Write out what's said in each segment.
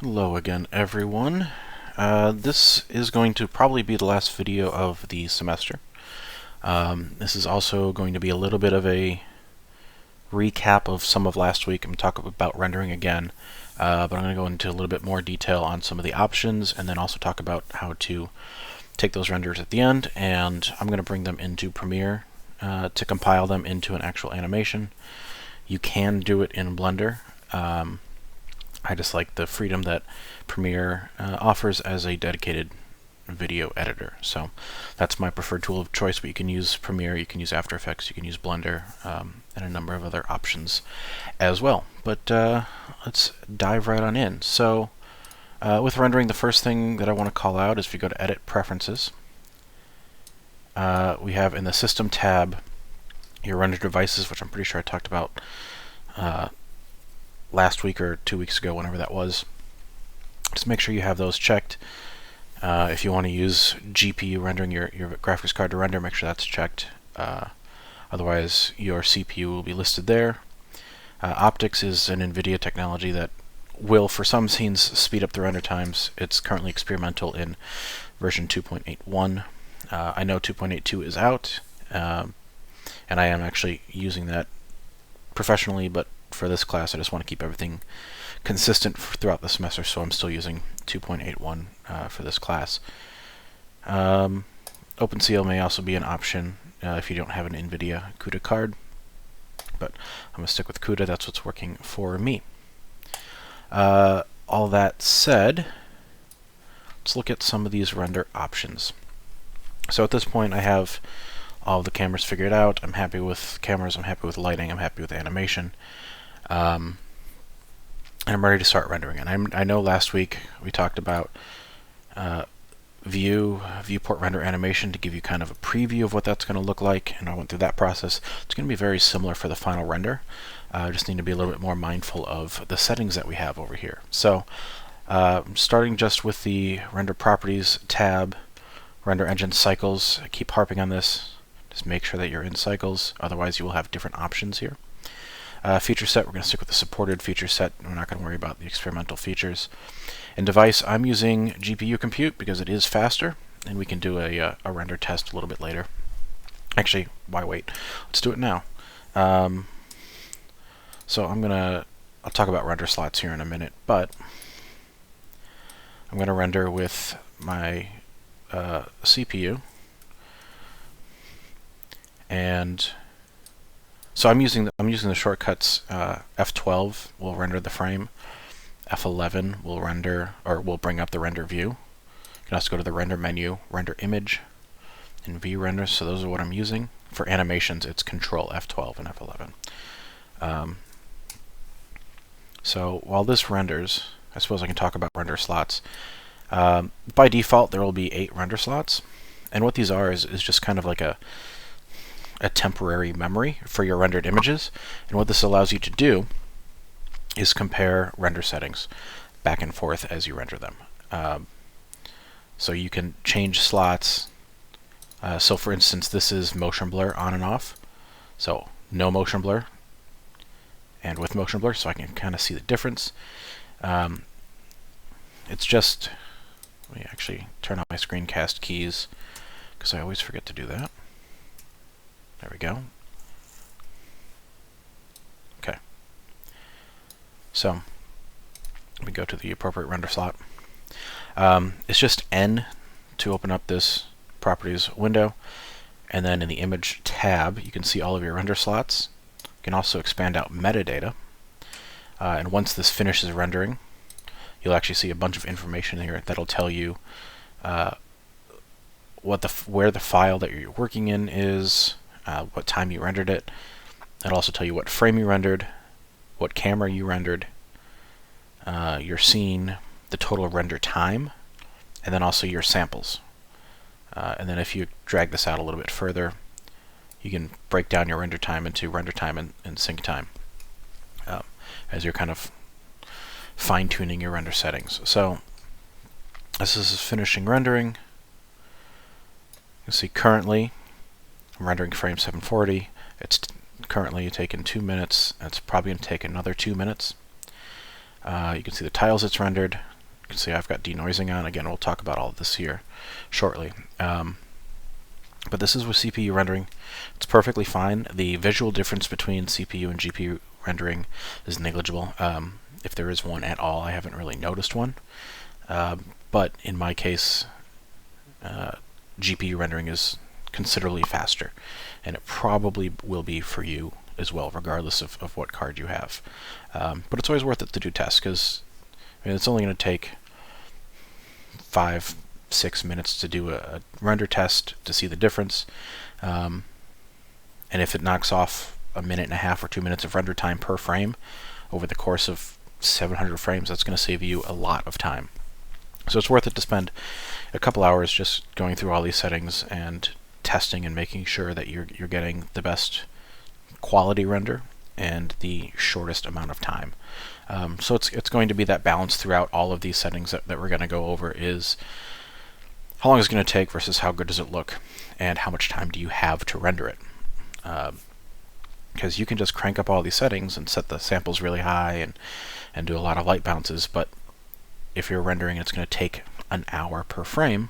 Hello again, everyone. This is going to probably be the last video of the semester. This is also going to be a little bit of a recap of some of last week. I'm talking about rendering again, but I'm going to go into a little bit more detail on some of the options and then also talk about how to take those renders at the end, and I'm going to bring them into Premiere to compile them into an actual animation. You can do it in Blender. I just like the freedom that Premiere offers as a dedicated video editor. So that's my preferred tool of choice, but you can use Premiere, you can use After Effects, you can use Blender, and a number of other options as well. But let's dive right on in. So with rendering, the first thing that I want to call out is if you go to Edit Preferences, we have in the System tab your render devices, which I'm pretty sure I talked about last week or 2 weeks ago, whenever that was. Just make sure you have those checked. If you want to use GPU rendering, your graphics card to render, make sure that's checked. Otherwise, your CPU will be listed there. Optics is an NVIDIA technology that will, for some scenes, speed up the render times. It's currently experimental in version 2.81. I know 2.82 is out, and I am actually using that professionally, but for this class I just want to keep everything consistent throughout the semester, so I'm still using 2.81 for this class. OpenCL may also be an option if you don't have an NVIDIA CUDA card, but I'm going to stick with CUDA. That's what's working for me. All that said, let's look at some of these render options. So at this point I have all of the cameras figured out. I'm happy with cameras, I'm happy with lighting, I'm happy with animation. And I'm ready to start rendering. And I know last week we talked about viewport render animation to give you kind of a preview of what that's going to look like, and I went through that process. It's going to be very similar for the final render. I just need to be a little bit more mindful of the settings that we have over here. So starting just with the render properties tab, render engine cycles. I keep harping on this. Just make sure that you're in cycles, otherwise you will have different options here. Feature set, we're going to stick with the supported feature set. We're not going to worry about the experimental features. In device, I'm using GPU compute because it is faster, and we can do a render test a little bit later. Actually, why wait? Let's do it now. So I'll talk about render slots here in a minute, but I'm going to render with my CPU, and so I'm using the shortcuts. F12 will render the frame. F11 will render, or will bring up the render view. You can also go to the render menu, render image, and V-render. So those are what I'm using. For animations, it's Control F12 and F11. So while this renders, I suppose I can talk about render slots. By default, there will be 8 render slots, and what these are is just kind of like a temporary memory for your rendered images. And what this allows you to do is compare render settings back and forth as you render them. So you can change slots. So for instance, this is motion blur on and off. So no motion blur and with motion blur, so I can kind of see the difference. It's just, let me actually turn on my screencast keys because I always forget to do that. There we go. Okay. So we go to the appropriate render slot. It's just N to open up this properties window, and then in the image tab you can see all of your render slots. You can also expand out metadata, and once this finishes rendering, you'll actually see a bunch of information here that'll tell you where the file that you're working in is, what time you rendered it. It'll also tell you what frame you rendered, what camera you rendered, your scene, the total render time, and then also your samples. And then if you drag this out a little bit further, you can break down your render time into render time and sync time, as you're kind of fine-tuning your render settings. So as this is finishing rendering, you can see currently I'm rendering frame 740. It's currently taken 2 minutes. It's probably going to take another 2 minutes. You can see the tiles it's rendered. You can see I've got denoising on. Again, we'll talk about all of this here shortly. But this is with CPU rendering. It's perfectly fine. The visual difference between CPU and GPU rendering is negligible. If there is one at all, I haven't really noticed one. But in my case, GPU rendering is considerably faster, and it probably will be for you as well, regardless of what card you have. But it's always worth it to do tests, because it's only going to take 5-6 minutes to do a render test to see the difference. And if it knocks off 1.5 minutes or 2 minutes of render time per frame over the course of 700 frames, that's going to save you a lot of time. So it's worth it to spend a couple hours just going through all these settings and testing and making sure that you're getting the best quality render and the shortest amount of time. So it's going to be that balance throughout all of these settings that we're going to go over, is how long is it going to take versus how good does it look, and how much time do you have to render it. Because you can just crank up all these settings and set the samples really high and do a lot of light bounces, but if you're rendering it's going to take an hour per frame,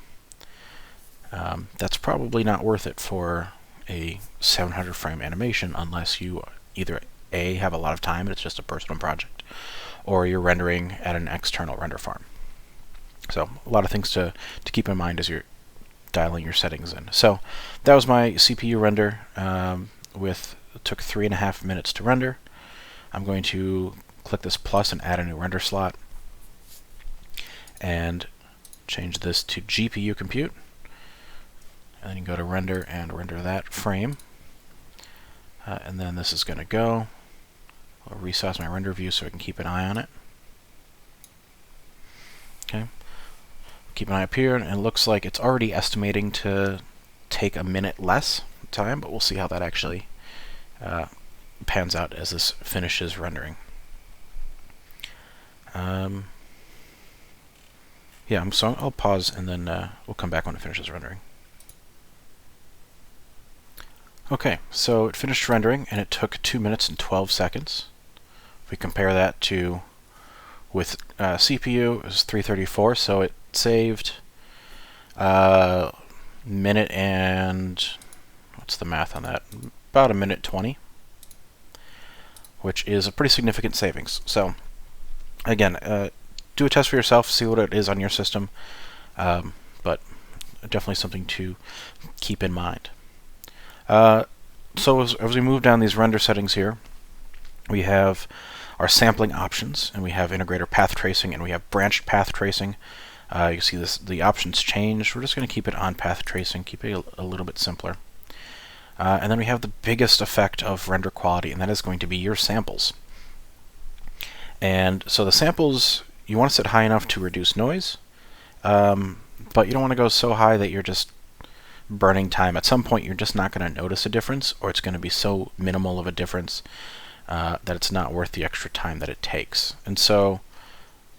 that's probably not worth it for a 700 frame animation, unless you either A, have a lot of time and it's just a personal project, or you're rendering at an external render farm. So a lot of things to keep in mind as you're dialing your settings in. So that was my CPU render. It took 3.5 minutes to render. I'm going to click this plus and add a new render slot, and change this to GPU compute. And then you go to render and render that frame. And then this is going to go. I'll resize my render view so I can keep an eye on it. Okay. Keep an eye up here, and it looks like it's already estimating to take a minute less time, but we'll see how that actually pans out as this finishes rendering. Yeah, so I'll pause and then we'll come back when it finishes rendering. Okay, so it finished rendering and it took 2 minutes and 12 seconds. If we compare that to with CPU, it was 334, so it saved minute and, what's the math on that? About 1:20, which is a pretty significant savings. So again, do a test for yourself, see what it is on your system, but definitely something to keep in mind. So as we move down these render settings here, we have our sampling options, and we have integrator path tracing, and we have branched path tracing. You see the options change. We're just going to keep it on path tracing, keep it a little bit simpler. And then we have the biggest effect of render quality, and that is going to be your samples. And so the samples, you want to set high enough to reduce noise, but you don't want to go so high that you're just burning time. At some point you're just not going to notice a difference, or it's going to be so minimal of a difference that it's not worth the extra time that it takes. And so,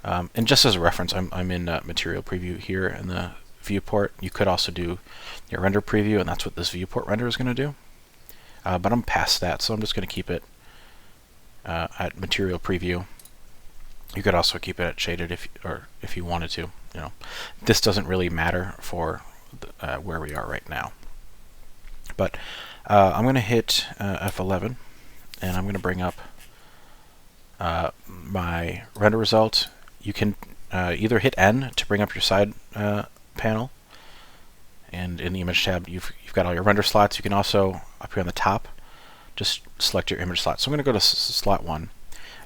and just as a reference, I'm in material preview here in the viewport. You could also do your render preview, and that's what this viewport render is going to do. But I'm past that, so I'm just going to keep it at material preview. You could also keep it at shaded if you wanted to. You know, this doesn't really matter for where we are right now. But I'm going to hit F11, and I'm going to bring up my render result. You can either hit N to bring up your side panel, and in the image tab you've got all your render slots. You can also, up here on the top, just select your image slot. So I'm going to go to slot 1.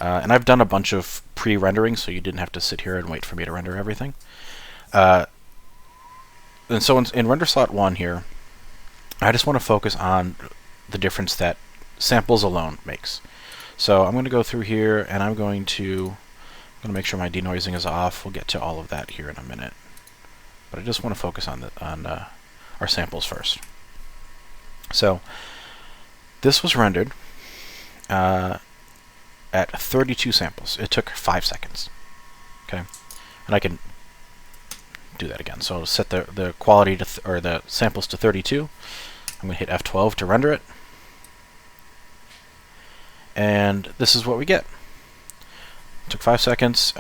And I've done a bunch of pre-rendering, so you didn't have to sit here and wait for me to render everything. And so in render slot 1 here, I just want to focus on the difference that samples alone makes. So I'm going to go through here, and I'm going to make sure my denoising is off. We'll get to all of that here in a minute. But I just want to focus on our samples first. So this was rendered at 32 samples. It took 5 seconds. Okay, and I can do that again. So I'll set the quality to or the samples to 32. I'm going to hit F12 to render it, and this is what we get. Took 5 seconds.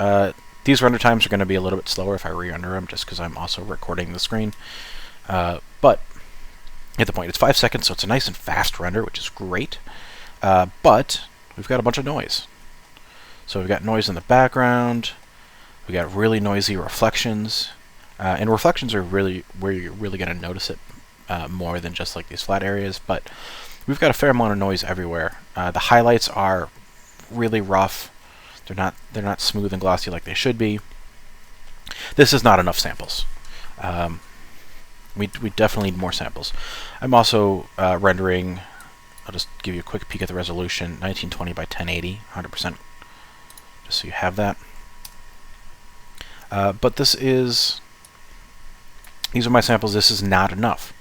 These render times are going to be a little bit slower if I re-render them, just because I'm also recording the screen. But at the point, it's 5 seconds, so it's a nice and fast render, which is great. But we've got a bunch of noise. So we've got noise in the background. We've got really noisy reflections. And reflections are really where you're really going to notice it more than just like these flat areas. But we've got a fair amount of noise everywhere. The highlights are really rough. They're not smooth and glossy like they should be. This is not enough samples. We definitely need more samples. I'm also rendering. I'll just give you a quick peek at the resolution: 1920 by 1080, 100%, just so you have that. But these are my samples. This is not enough.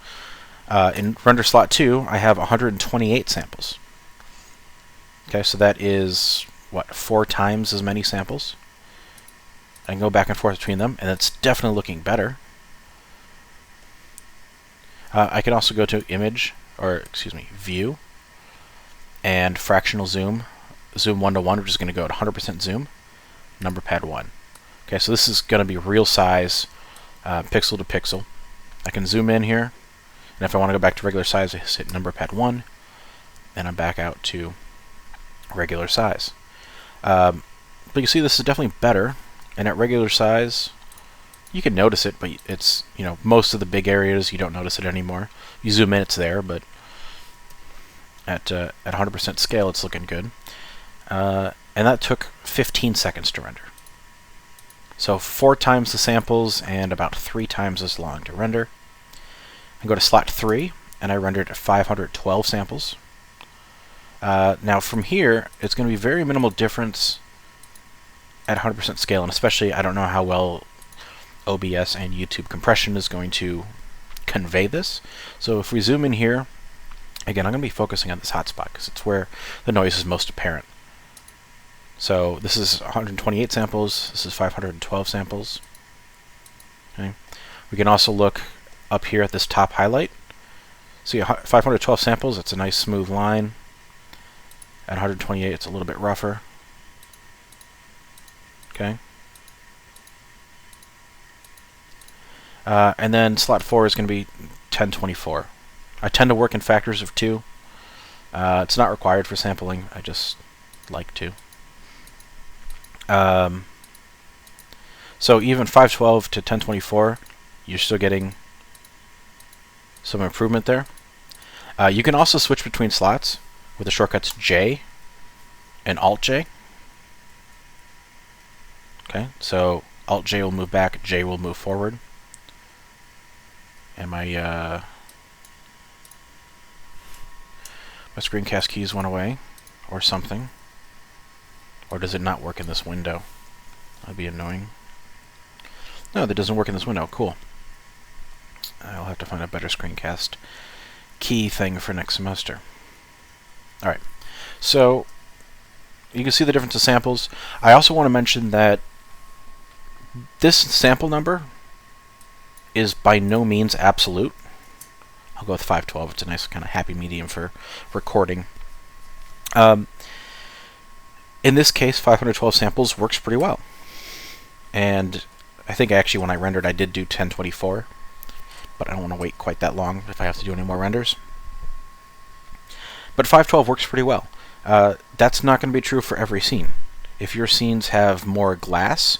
In render slot 2, I have 128 samples. Okay, so that is, what, 4 times as many samples? I can go back and forth between them, and it's definitely looking better. I can also go to Image, or excuse me, View, and Fractional Zoom, Zoom 1 to 1, which is going to go at 100% zoom, number pad 1. Okay, so this is going to be real size, pixel to pixel. I can zoom in here, and if I want to go back to regular size, I just hit number pad 1, and I'm back out to regular size. But you see this is definitely better, and at regular size, you can notice it, but it's, you know, most of the big areas you don't notice it anymore. You zoom in, it's there, but at 100% scale, it's looking good. And that took 15 seconds to render. So 4 times the samples and about 3 times as long to render. I go to slot 3, and I rendered 512 samples. Now from here, it's going to be very minimal difference at 100% scale, and especially I don't know how well OBS and YouTube compression is going to convey this. So if we zoom in here, again, I'm going to be focusing on this hotspot because it's where the noise is most apparent. So this is 128 samples, this is 512 samples. Okay. We can also look up here at this top highlight. See, 512 samples, it's a nice smooth line. At 128, it's a little bit rougher. Okay. And then slot 4 is going to be 1024. I tend to work in factors of 2. It's not required for sampling. I just like to. So even 512 to 1024, you're still getting some improvement there. You can also switch between slots with the shortcuts J and Alt-J. Okay, so Alt-J will move back, J will move forward. And my screencast keys went away, or something. Or does it not work in this window? That'd be annoying. No, that doesn't work in this window. Cool. I'll have to find a better screencast key thing for next semester. Alright, so you can see the difference of samples. I also want to mention that this sample number is by no means absolute. I'll go with 512. It's a nice kind of happy medium for recording. In this case, 512 samples works pretty well. And I think actually when I rendered I did do 1024, but I don't want to wait quite that long if I have to do any more renders. But 512 works pretty well. That's not going to be true for every scene. If your scenes have more glass,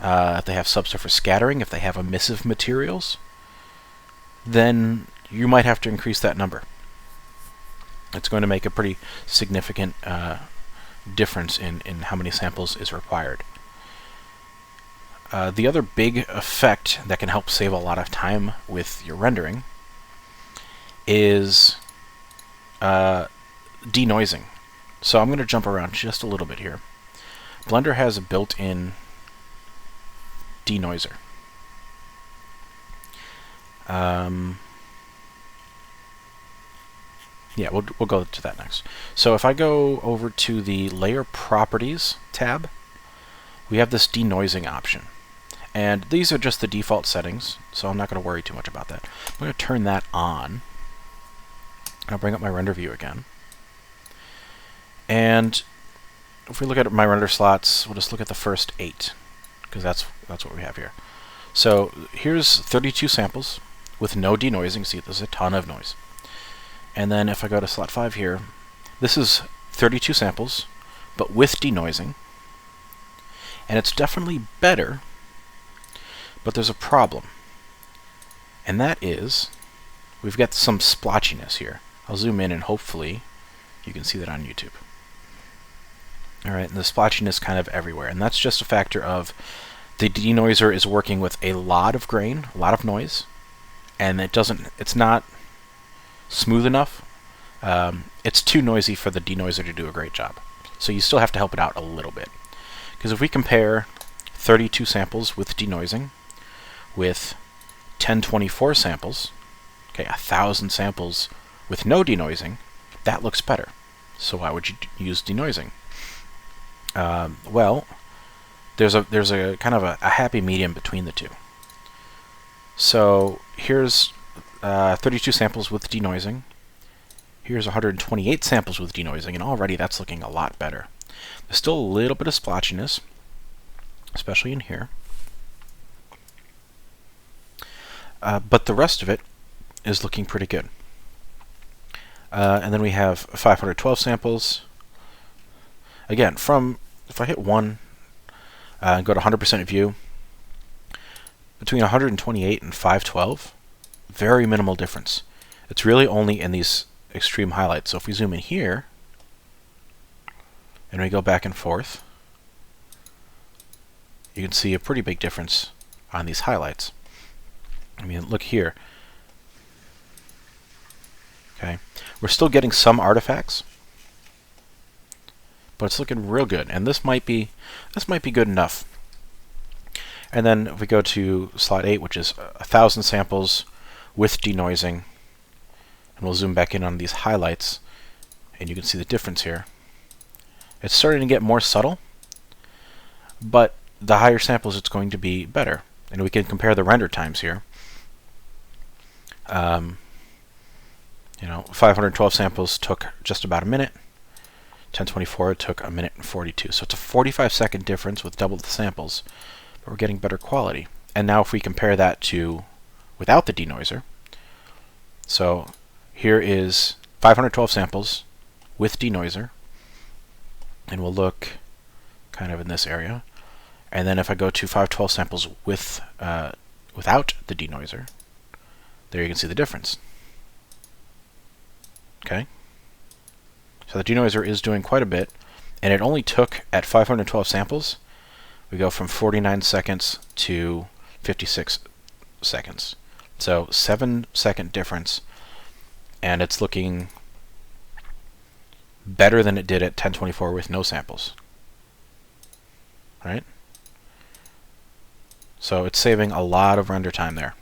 if they have subsurface scattering, if they have emissive materials, then you might have to increase that number. It's going to make a pretty significant difference in how many samples is required. The other big effect that can help save a lot of time with your rendering is denoising. So I'm going to jump around just a little bit here. Blender has a built-in denoiser. Yeah, we'll go to that next. So if I go over to the Layer Properties tab, we have this denoising option. And these are just the default settings, so I'm not going to worry too much about that. I'm going to turn that on. I'll bring up my render view again. And if we look at my render slots, we'll just look at the first 8, because that's what we have here. So here's 32 samples with no denoising. See, there's a ton of noise. And then if I go to slot 5 here, this is 32 samples, but with denoising. And it's definitely better, but there's a problem. And that is, we've got some splotchiness here. I'll zoom in and hopefully you can see that on YouTube. Alright, and the splotchiness kind of everywhere. And that's just a factor of the denoiser is working with a lot of grain, a lot of noise, and it's not smooth enough. It's too noisy for the denoiser to do a great job. So you still have to help it out a little bit. Because if we compare 32 samples with denoising with 1024 samples, okay, 1,000 samples with no denoising, that looks better. So why would you use denoising? Well, there's a kind of a happy medium between the two. So here's 32 samples with denoising. Here's 128 samples with denoising, and already that's looking a lot better. There's still a little bit of splotchiness, especially in here. But the rest of it is looking pretty good. And then we have 512 samples. Again, if I hit 1 and go to 100% view, between 128 and 512, very minimal difference. It's really only in these extreme highlights. So if we zoom in here, and we go back and forth, you can see a pretty big difference on these highlights. I mean, look here. Okay, we're still getting some artifacts, but it's looking real good, and this might be good enough. And then if we go to slot 8, which is 1,000 samples with denoising, and we'll zoom back in on these highlights, and you can see the difference here. It's starting to get more subtle, but the higher samples it's going to be better. And we can compare the render times here. 512 samples took just about a minute. 1024 took a minute and 42. So it's a 45-second difference with double the samples, but we're getting better quality. And now if we compare that to without the denoiser, so here is 512 samples with denoiser, and we'll look kind of in this area. And then if I go to 512 samples with without the denoiser, there you can see the difference. Okay, so the denoiser is doing quite a bit, and it only took, at 512 samples, we go from 49 seconds to 56 seconds. So 7-second difference, and it's looking better than it did at 1024 with no samples. Right? So it's saving a lot of render time there.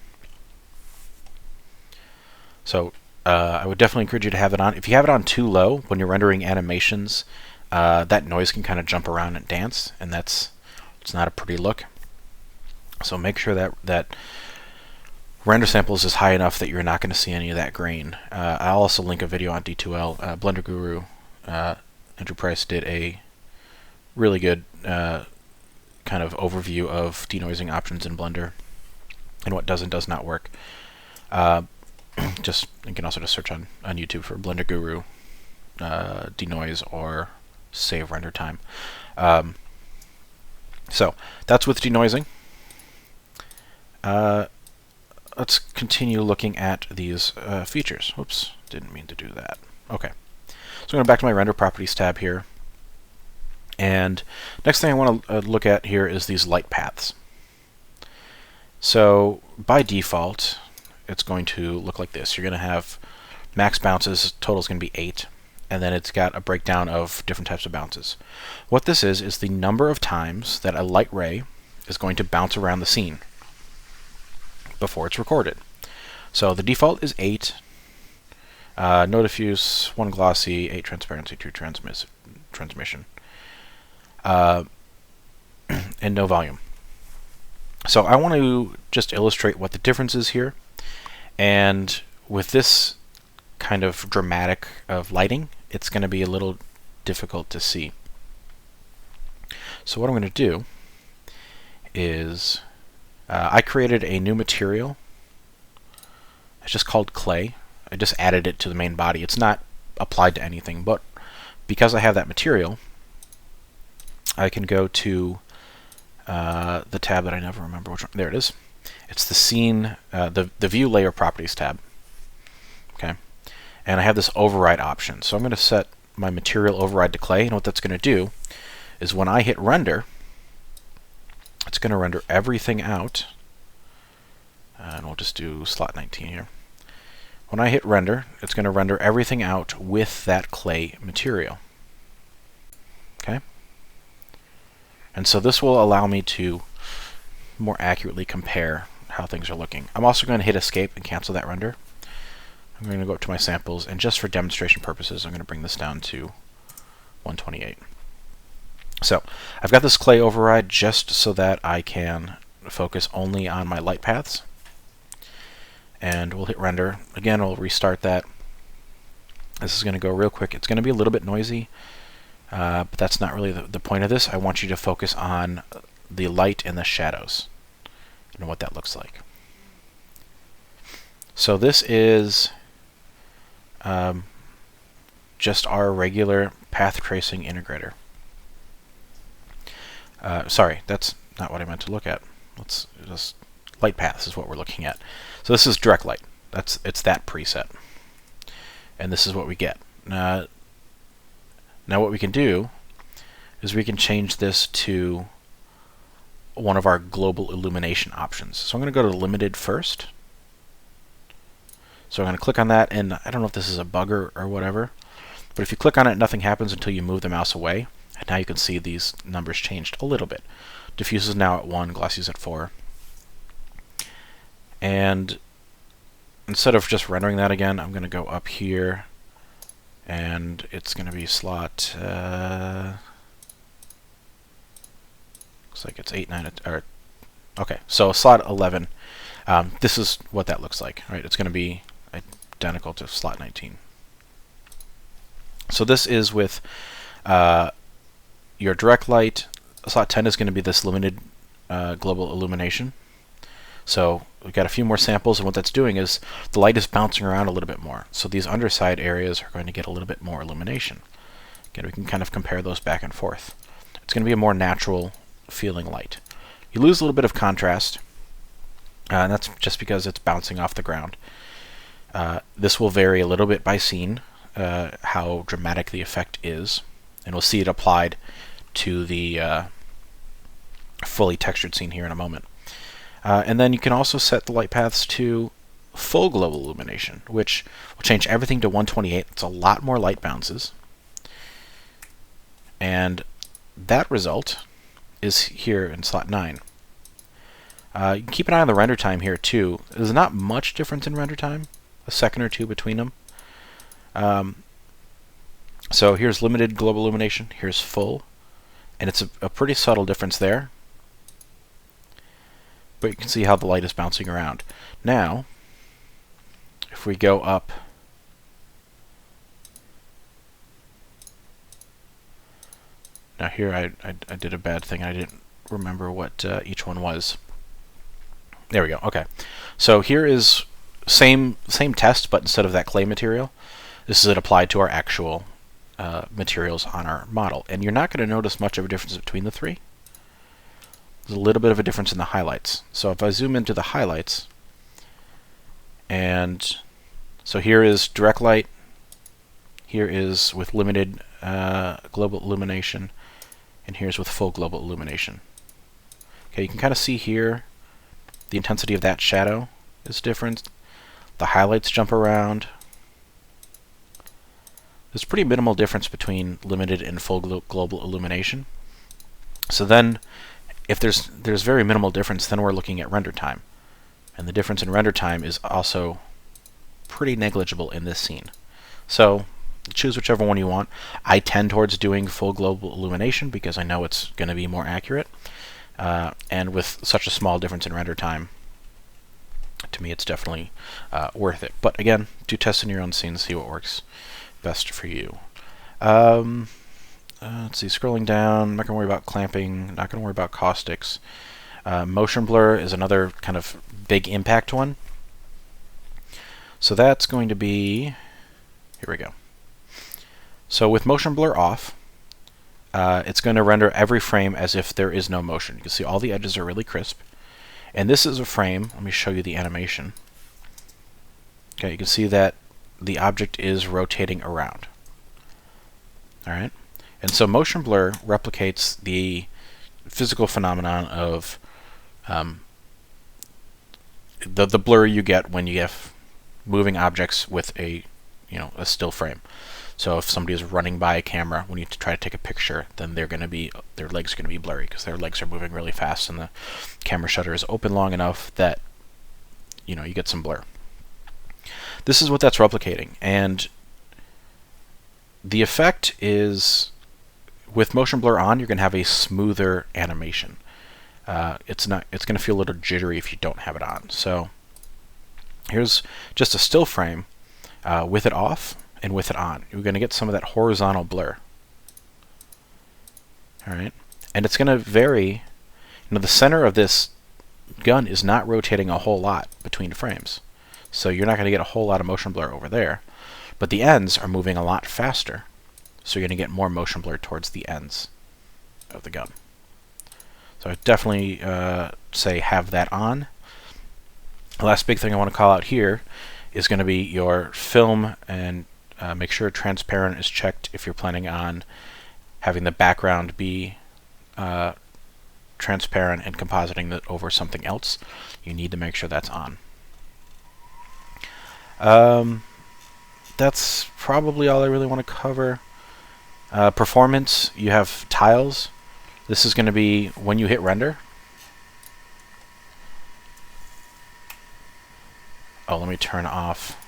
So I would definitely encourage you to have it on. If you have it on too low when you're rendering animations, that noise can kind of jump around and dance, and it's not a pretty look. So make sure that render samples is high enough that you're not going to see any of that grain. I'll also link a video on D2L. Blender Guru, Andrew Price, did a really good kind of overview of denoising options in Blender and what does and does not work. You can also just search on YouTube for Blender Guru, denoise, or save render time. So that's with denoising. Let's continue looking at these features. Whoops, didn't mean to do that. Okay, so I'm going back to my render properties tab here. And next thing I want to look at here is these light paths. So by default, it's going to look like this. You're going to have max bounces, total is going to be 8, and then it's got a breakdown of different types of bounces. What this is the number of times that a light ray is going to bounce around the scene before it's recorded. So the default is 8, no diffuse, 1 glossy, 8 transparency, 2 transmission, and no volume. So I want to just illustrate what the difference is here. And with this kind of dramatic of lighting, it's going to be a little difficult to see. So what I'm going to do is I created a new material. It's just called clay. I just added it to the main body. It's not applied to anything, but because I have that material, I can go to the tab that I never remember which one. There it is. It's the scene, the view layer properties tab. Okay, and I have this override option. So I'm going to set my material override to clay, and what that's going to do is when I hit render, it's going to render everything out. And we'll just do slot 19 here. When I hit render, it's going to render everything out with that clay material. Okay? And so this will allow me to more accurately compare how things are looking. I'm also going to hit escape and cancel that render. I'm going to go up to my samples, and just for demonstration purposes, I'm going to bring this down to 128. So I've got this clay override just so that I can focus only on my light paths. And we'll hit render. Again, we'll restart that. This is going to go real quick. It's going to be a little bit noisy, but that's not really the point of this. I want you to focus on the light and the shadows and what that looks like. So this is just our regular path tracing integrator. Sorry, that's not what I meant to look at. Let's just light paths is what we're looking at. So this is direct light. It's that preset, and this is what we get. Now what we can do is we can change this to one of our global illumination options. So I'm going to go to limited first. So I'm going to click on that, and I don't know if this is a bug or whatever, but if you click on it, nothing happens until you move the mouse away. And now you can see these numbers changed a little bit. Diffuse is now at 1, glossy is at 4. And instead of just rendering that again, I'm going to go up here, and it's going to be slot, looks like it's 8, 9, or, okay, so slot 11. This is what that looks like, right? It's going to be identical to slot 19. So this is with your direct light. Slot 10 is going to be this limited global illumination. So we've got a few more samples, and what that's doing is the light is bouncing around a little bit more. So these underside areas are going to get a little bit more illumination. Again, we can kind of compare those back and forth. It's going to be a more natural feeling light. You lose a little bit of contrast, and that's just because it's bouncing off the ground. This will vary a little bit by scene, how dramatic the effect is, and we'll see it applied to the fully textured scene here in a moment. And then you can also set the light paths to full global illumination, which will change everything to 128. It's a lot more light bounces. And that result is here in slot 9. You can keep an eye on the render time here too. There's not much difference in render time, a second or two between them. So here's limited global illumination, here's full, and it's a pretty subtle difference there. But you can see how the light is bouncing around. Now, if we go up, now here I did a bad thing. I didn't remember what each one was. There we go. Okay, so here is same test, but instead of that clay material, this is it applied to our actual materials on our model. And you're not going to notice much of a difference between the three. There's a little bit of a difference in the highlights. So if I zoom into the highlights, and so here is direct light, here is with limited global illumination, and here's with full global illumination. Okay, you can kind of see here the intensity of that shadow is different. The highlights jump around. There's pretty minimal difference between limited and full global illumination. So then, if there's very minimal difference, then we're looking at render time. And the difference in render time is also pretty negligible in this scene. So choose whichever one you want. I tend towards doing full global illumination because I know it's going to be more accurate. And with such a small difference in render time, to me it's definitely worth it. But again, do test in your own scene, see what works best for you. let's see, scrolling down, I'm not going to worry about clamping, not going to worry about caustics. Motion blur is another kind of big impact one. So that's going to be, here we go. So with motion blur off, it's going to render every frame as if there is no motion. You can see all the edges are really crisp. And this is a frame. Let me show you the animation. Okay, you can see that the object is rotating around. Alright? And so motion blur replicates the physical phenomenon of the blur you get when you have moving objects with a still frame. So if somebody is running by a camera when you try to take a picture, then their legs are going to be blurry because their legs are moving really fast and the camera shutter is open long enough that you get some blur. This is what that's replicating, and the effect is, with motion blur on, you're going to have a smoother animation. It's going to feel a little jittery if you don't have it on. So here's just a still frame with it off and with it on. You're going to get some of that horizontal blur. Alright, and it's going to vary. The center of this gun is not rotating a whole lot between frames, so you're not going to get a whole lot of motion blur over there, but the ends are moving a lot faster, so you're going to get more motion blur towards the ends of the gun. So I definitely say have that on. The last big thing I want to call out here is going to be your film, and make sure transparent is checked if you're planning on having the background be transparent and compositing that over something else. You need to make sure that's on. That's probably all I really want to cover. Performance, you have tiles. This is going to be when you hit render. Oh, let me turn off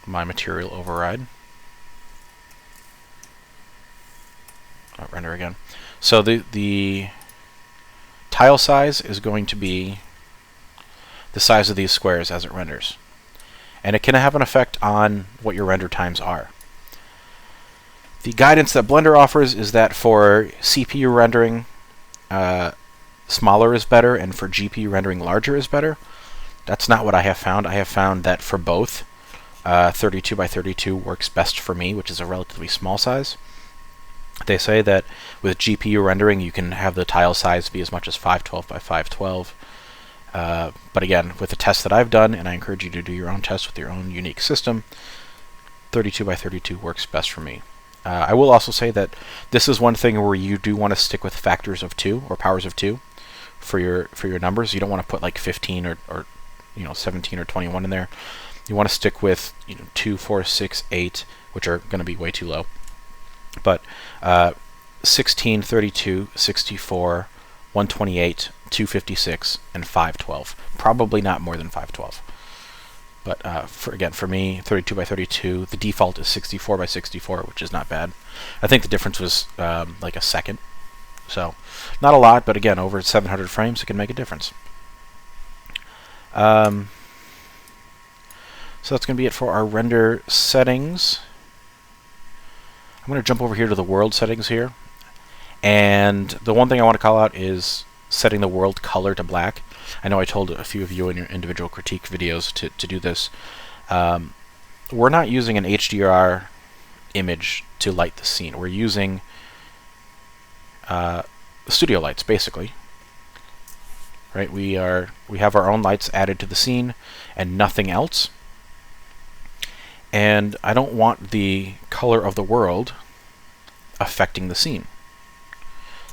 my material override. Oh, render again. So the tile size is going to be the size of these squares as it renders. And it can have an effect on what your render times are. The guidance that Blender offers is that for CPU rendering, smaller is better, and for GPU rendering, larger is better. That's not what I have found. I have found that for both, 32 by 32 works best for me, which is a relatively small size. They say that with GPU rendering, you can have the tile size be as much as 512 by 512. But again, with the tests that I've done, and I encourage you to do your own tests with your own unique system, 32 by 32 works best for me. I will also say that this is one thing where you do want to stick with factors of 2 or powers of 2 for your numbers. You don't want to put like 15 or 17 or 21 in there. You want to stick with 2, 4, 6, 8, which are going to be way too low. But 16, 32, 64, 128, 256, and 512. Probably not more than 512. But for me, 32 by 32, the default is 64 by 64, which is not bad. I think the difference was like a second. So not a lot, but again, over 700 frames, it can make a difference. So that's going to be it for our render settings. I'm going to jump over here to the world settings here. And the one thing I want to call out is setting the world color to black. I know I told a few of you in your individual critique videos to do this. We're not using an HDR image to light the scene. We're using studio lights, basically. Right? We have our own lights added to the scene and nothing else. And I don't want the color of the world affecting the scene.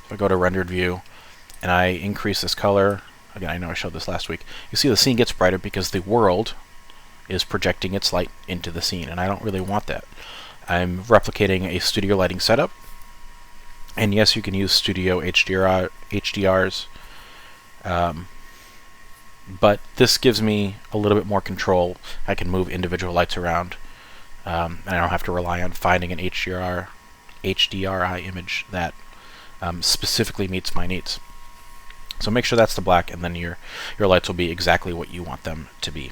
So I go to rendered view and I increase this color. Again, I know I showed this last week. You see the scene gets brighter because the world is projecting its light into the scene, and I don't really want that. I'm replicating a studio lighting setup, and yes, you can use studio HDRs, but this gives me a little bit more control. I can move individual lights around, and I don't have to rely on finding an HDRI image that specifically meets my needs. So make sure that's the black, and then your lights will be exactly what you want them to be.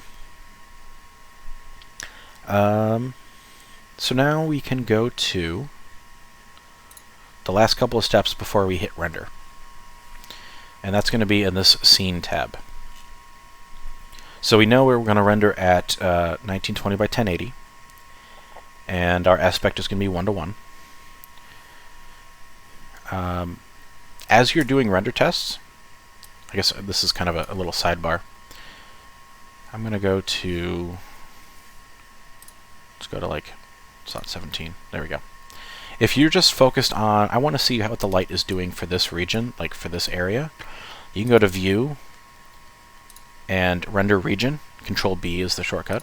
So now we can go to the last couple of steps before we hit render. And that's going to be in this scene tab. So we know we're going to render at 1920 by 1080, and our aspect is going to be 1:1. As you're doing render tests, I guess this is kind of a little sidebar. I'm going to go to, let's go to like slot 17. There we go. If you're just focused on, I want to see what the light is doing for this region, like for this area, you can go to View and Render Region. Control B is the shortcut.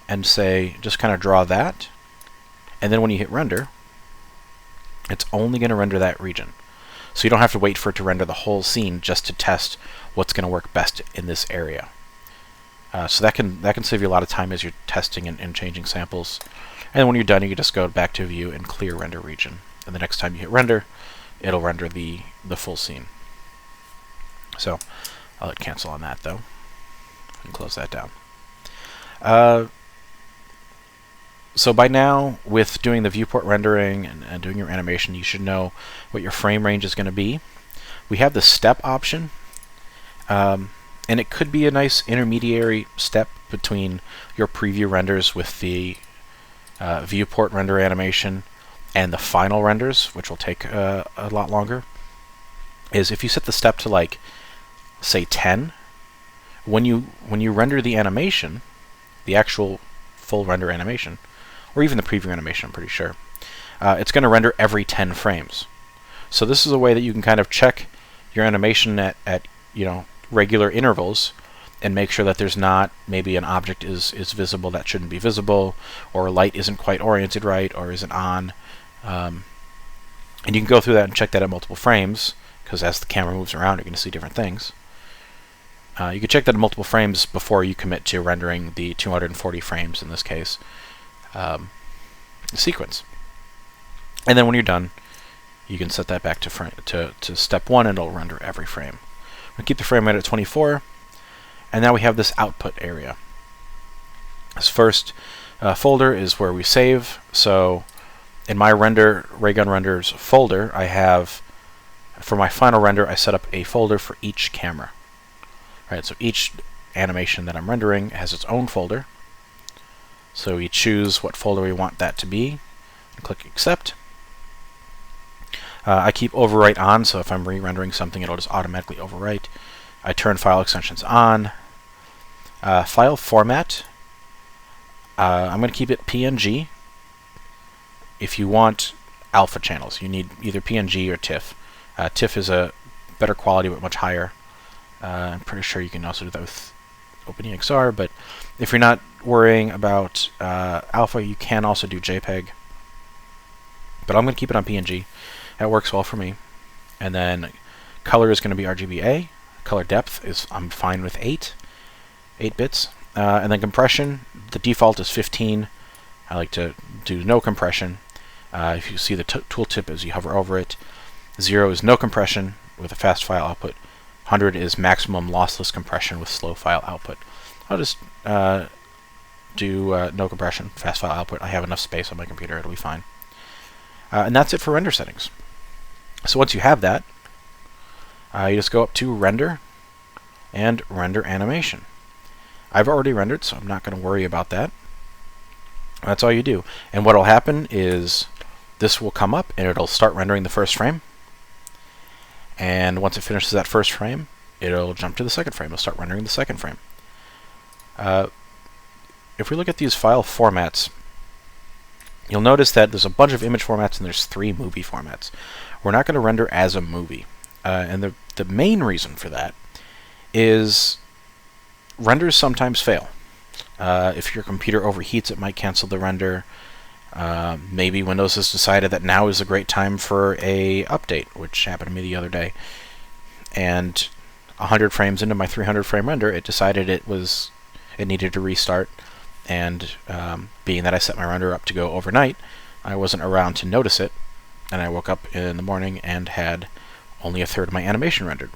And say, just kind of draw that. And then when you hit render, it's only going to render that region. So you don't have to wait for it to render the whole scene just to test what's going to work best in this area. So that can save you a lot of time as you're testing and changing samples. And when you're done, you can just go back to View and clear Render Region. And the next time you hit render, it'll render the full scene. So I'll hit cancel on that though, and close that down. So by now, with doing the viewport rendering and doing your animation, you should know what your frame range is going to be. We have the step option, and it could be a nice intermediary step between your preview renders with the viewport render animation and the final renders, which will take a lot longer. Is if you set the step to like, say 10, when you render the animation, the actual full render animation, or even the preview animation, I'm pretty sure, it's going to render every 10 frames. So this is a way that you can kind of check your animation at regular intervals and make sure that there's not, maybe an object is visible that shouldn't be visible, or a light isn't quite oriented right, or isn't on. And you can go through that and check that at multiple frames, because as the camera moves around, you're going to see different things. You can check that at multiple frames before you commit to rendering the 240 frames, in this case, sequence. And then when you're done, you can set that back to step 1, and it'll render every frame. We'll keep the frame rate at 24, and now we have this output area. This first folder is where we save. So in my Raygun Renders folder, I have, for my final render, I set up a folder for each camera. Right, so each animation that I'm rendering has its own folder. So we choose what folder we want that to be, and click Accept. I keep overwrite on, so if I'm re-rendering something, it'll just automatically overwrite. I turn file extensions on. File format, I'm going to keep it PNG. If you want alpha channels, you need either PNG or TIFF. TIFF is a better quality but much higher. I'm pretty sure you can also do that with OpenEXR, but if you're not worrying about alpha, you can also do JPEG. But I'm going to keep it on PNG. That works well for me. And then color is going to be RGBA. Color depth is, I'm fine with 8 bits. And then compression, the default is 15. I like to do no compression. If you see the tooltip as you hover over it, 0 is no compression with a fast file output. 100 is maximum lossless compression with slow file output. I'll just do no compression, fast file output. I have enough space on my computer, it'll be fine. And that's it for render settings. So once you have that, you just go up to Render and Render Animation. I've already rendered, so I'm not going to worry about that. That's all you do. And what will happen is this will come up and it'll start rendering the first frame. And once it finishes that first frame, it'll jump to the second frame. It'll start rendering the second frame. If we look at these file formats, you'll notice that there's a bunch of image formats and there's 3 movie formats. We're not going to render as a movie. And the main reason for that is renders sometimes fail. If your computer overheats, it might cancel the render. Maybe Windows has decided that now is a great time for a update, which happened to me the other day. And 100 frames into my 300 frame render, it decided it needed to restart. And being that I set my render up to go overnight, I wasn't around to notice it. And I woke up in the morning and had only a third of my animation rendered.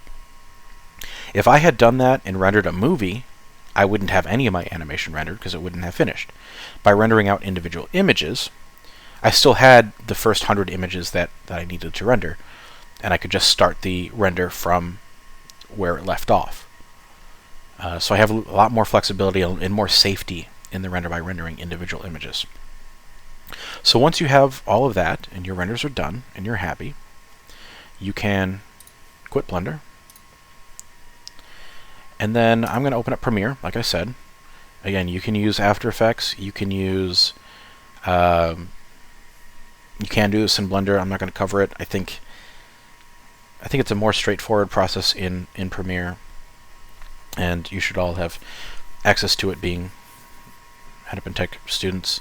If I had done that and rendered a movie, I wouldn't have any of my animation rendered because it wouldn't have finished. By rendering out individual images, I still had the first 100 images that I needed to render, and I could just start the render from where it left off. So I have a lot more flexibility and more safety in the render by rendering individual images. So once you have all of that and your renders are done and you're happy, you can quit Blender. And then I'm going to open up Premiere, like I said. Again, you can use After Effects. You can use... you can do this in Blender. I'm not going to cover it. I think it's a more straightforward process in Premiere. And you should all have access to it, being Hennepin Tech students.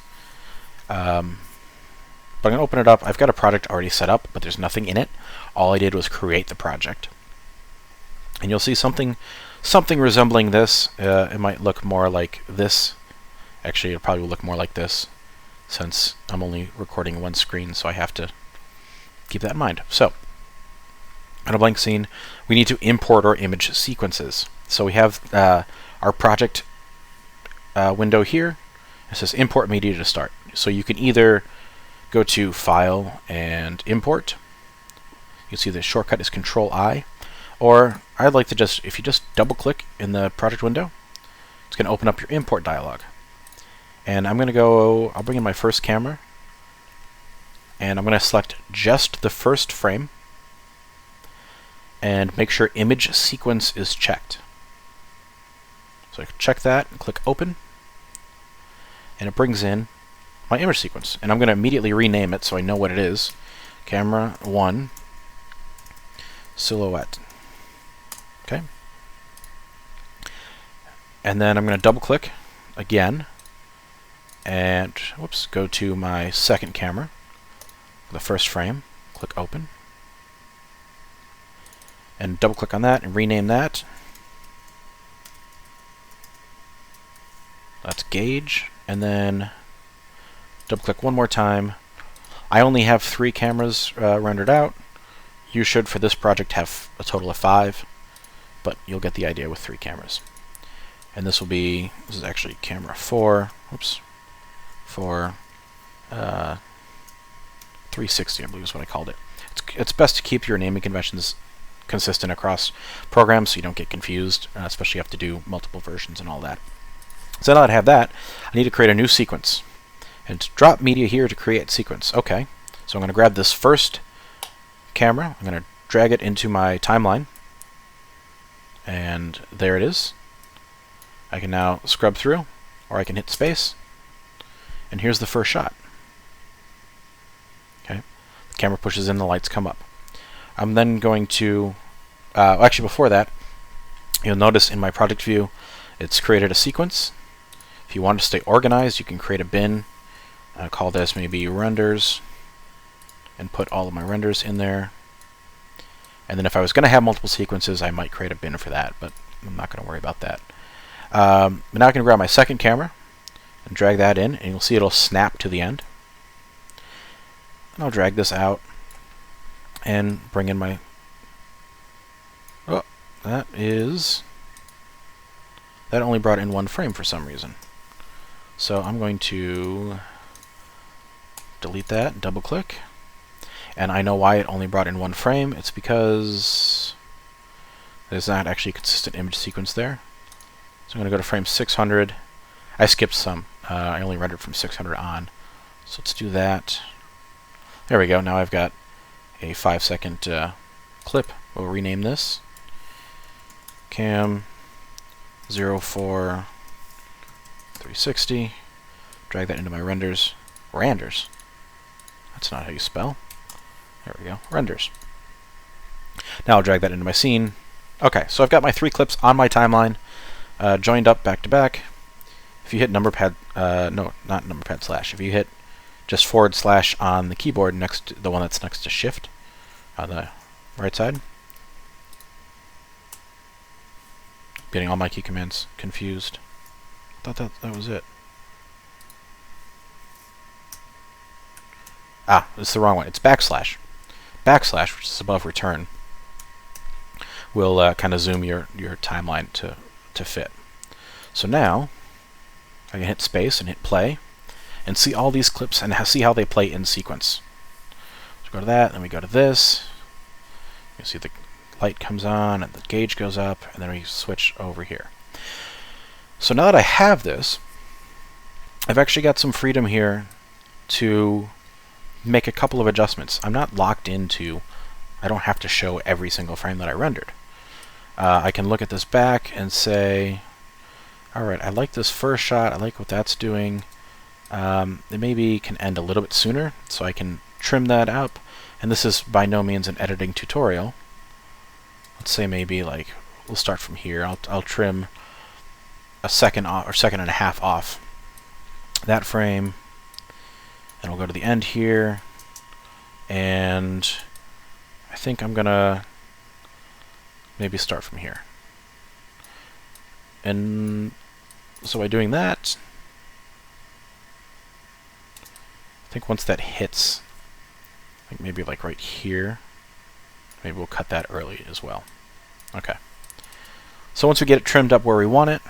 But I'm going to open it up. I've got a project already set up, but there's nothing in it. All I did was create the project. And you'll see something resembling this. It might look more like this. Actually, it probably will look more like this, since I'm only recording one screen, so I have to keep that in mind. So, on a blank scene, we need to import our image sequences. So we have our project window here. It says Import Media to start. So you can either go to File and Import. You see the shortcut is Control-I. Or I'd like to just, if you just double-click in the project window, it's going to open up your import dialog. And I'm going to go, I'll bring in my first camera, and I'm going to select just the first frame, and make sure Image Sequence is checked. So I check that and click Open, and it brings in my image sequence. And I'm going to immediately rename it so I know what it is. Camera 1 Silhouette. Okay. And then I'm going to double click again and go to my second camera, the first frame, click Open, and double click on that and rename that. That's Gauge, and then double click one more time. I only have 3 cameras rendered out. You should, for this project, have a total of 5, but you'll get the idea with 3 cameras. And this is actually camera 4, for 360, I believe is what I called it. It's best to keep your naming conventions consistent across programs so you don't get confused, especially if you have to do multiple versions and all that. So now that I have that, I need to create a new sequence. And to drop media here to create sequence. Okay, so I'm going to grab this first camera, I'm going to drag it into my timeline, and there it is. I can now scrub through, or I can hit space, and here's the first shot. Okay, the camera pushes in, the lights come up. I'm then going to, actually before that, you'll notice in my project view, it's created a sequence. If you want to stay organized, you can create a bin. Call this maybe renders, and put all of my renders in there. And then if I was going to have multiple sequences, I might create a bin for that, but I'm not going to worry about that. But now I can grab my second camera and drag that in, and you'll see it'll snap to the end. And I'll drag this out and bring in my... Oh, that only brought in 1 frame for some reason. So I'm going to delete that, double click, and I know why it only brought in 1 frame. It's because there's not actually a consistent image sequence there. So I'm going to go to frame 600. I skipped some. I only rendered from 600 on. So let's do that. There we go. Now I've got a 5-second clip. We'll rename this Cam 04 360. Drag that into my renders. Renders. That's not how you spell. There we go. Renders. Now I'll drag that into my scene. Okay, so I've got my 3 clips on my timeline, joined up back to back. If you hit numberpad, no, not numberpad slash. If you hit just / on the keyboard, the one that's next to Shift on the right side. Getting all my key commands confused. I thought that was it. Ah, it's the wrong one. It's backslash. Backslash, which is above return, will kind of zoom your timeline to fit. So now I can hit space and hit play. and see all these clips and see how they play in sequence. So go to that, then we go to this. You see the light comes on and the gauge goes up, and then we switch over here. So now that I have this, I've actually got some freedom here to make a couple of adjustments. I'm not locked into, I don't have to show every single frame that I rendered. I can look at this back and say, alright, I like this first shot, I like what that's doing. It maybe can end a little bit sooner, so I can trim that up. And this is by no means an editing tutorial. Let's say maybe like, we'll start from here. I'll trim a second off, or second and a half off that frame, and we'll go to the end here, and I think I'm gonna maybe start from here. And so by doing that, I think once that hits, I think maybe like right here, maybe we'll cut that early as well. Okay. So once we get it trimmed up where we want it,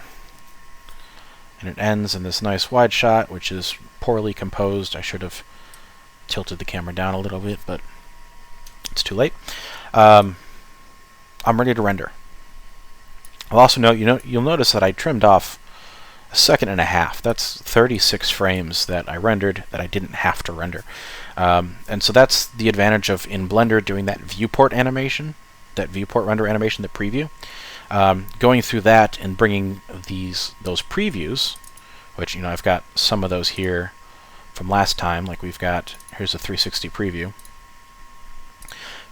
and it ends in this nice wide shot, which is poorly composed. I should have tilted the camera down a little bit, but it's too late. I'm ready to render. I'll also note, you'll notice that I trimmed off a second and a half. That's 36 frames that I rendered that I didn't have to render. And so that's the advantage of in Blender doing that viewport animation, that viewport render animation, the preview. Going through that and bringing those previews, which I've got some of those here from last time. Like here's a 360 preview.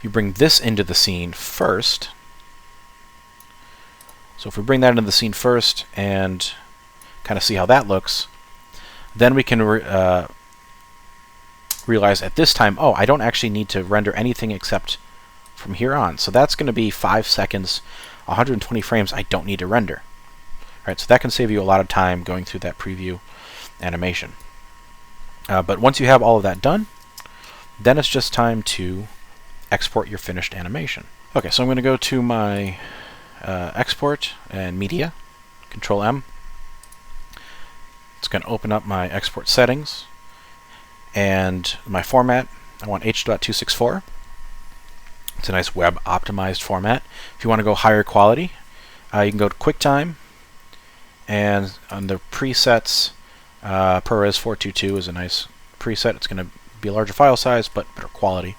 You bring this into the scene first. So if we bring that into the scene first and kind of see how that looks, then we can realize at this time, oh, I don't actually need to render anything except from here on. So that's going to be 5 seconds, 120 frames I don't need to render. All right, so that can save you a lot of time going through that preview animation. But once you have all of that done, then it's just time to export your finished animation. Okay, so I'm going to go to my export and media, Control M. It's going to open up my export settings, and my format, I want H.264. It's a nice web optimized format. If you want to go higher quality, you can go to QuickTime, and on the presets, ProRes 422 is a nice preset. It's going to be a larger file size, but better quality.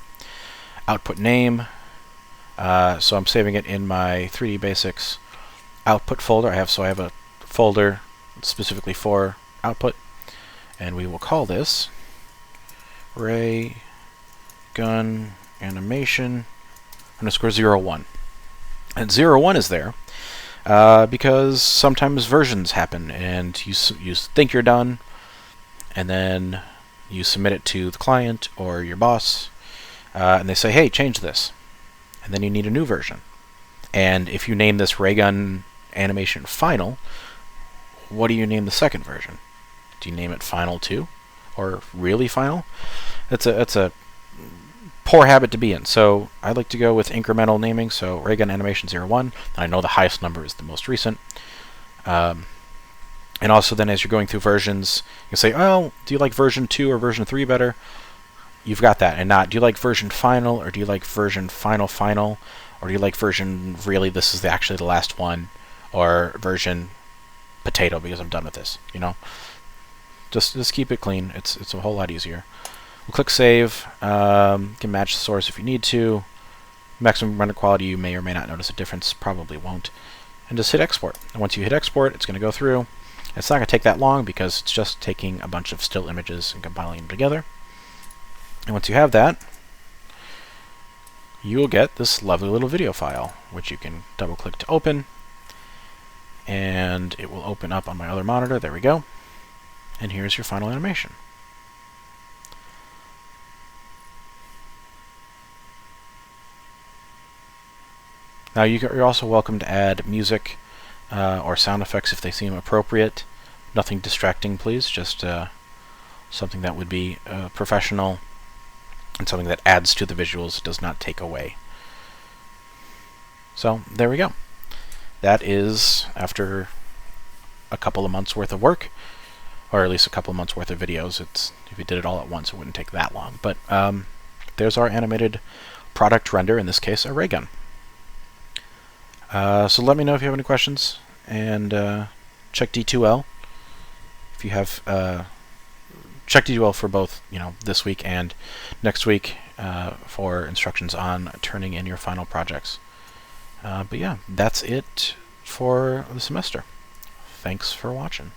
Output name, so I'm saving it in my 3D Basics output folder. I have a folder specifically for output, and we will call this Ray Gun Animation _01. And 01 is there because sometimes versions happen, and you think you're done, and then you submit it to the client or your boss, and they say, hey, change this. And then you need a new version. And if you name this Raygun Animation Final, what do you name the second version? Do you name it Final 2? Or really Final? It's a poor habit to be in. So I like to go with incremental naming, so Raygun Animation 01. And I know the highest number is the most recent. And also then as you're going through versions, you say, oh, do you like version 2 or version 3 better? You've got that, and not, do you like version final, or do you like version final, or do you like version really this is actually the last one, or version potato because I'm done with this, Just keep it clean. It's a whole lot easier. We'll click save. You can match the source if you need to. Maximum render quality, you may or may not notice a difference, probably won't. And just hit export. And once you hit export, it's going to go through. It's not going to take that long because it's just taking a bunch of still images and compiling them together. And once you have that, you will get this lovely little video file, which you can double-click to open, and it will open up on my other monitor. There we go. And here's your final animation. Now you're also welcome to add music or sound effects if they seem appropriate. Nothing distracting, please. Just something that would be professional and something that adds to the visuals, does not take away. So there we go. That is, after a couple of months worth of work, or at least a couple months worth of videos. If you did it all at once, it wouldn't take that long. But there's our animated product render, in this case a ray gun. So let me know if you have any questions, and check D2L if you have check D2L for both this week and next week for instructions on turning in your final projects. But yeah, that's it for the semester. Thanks for watching.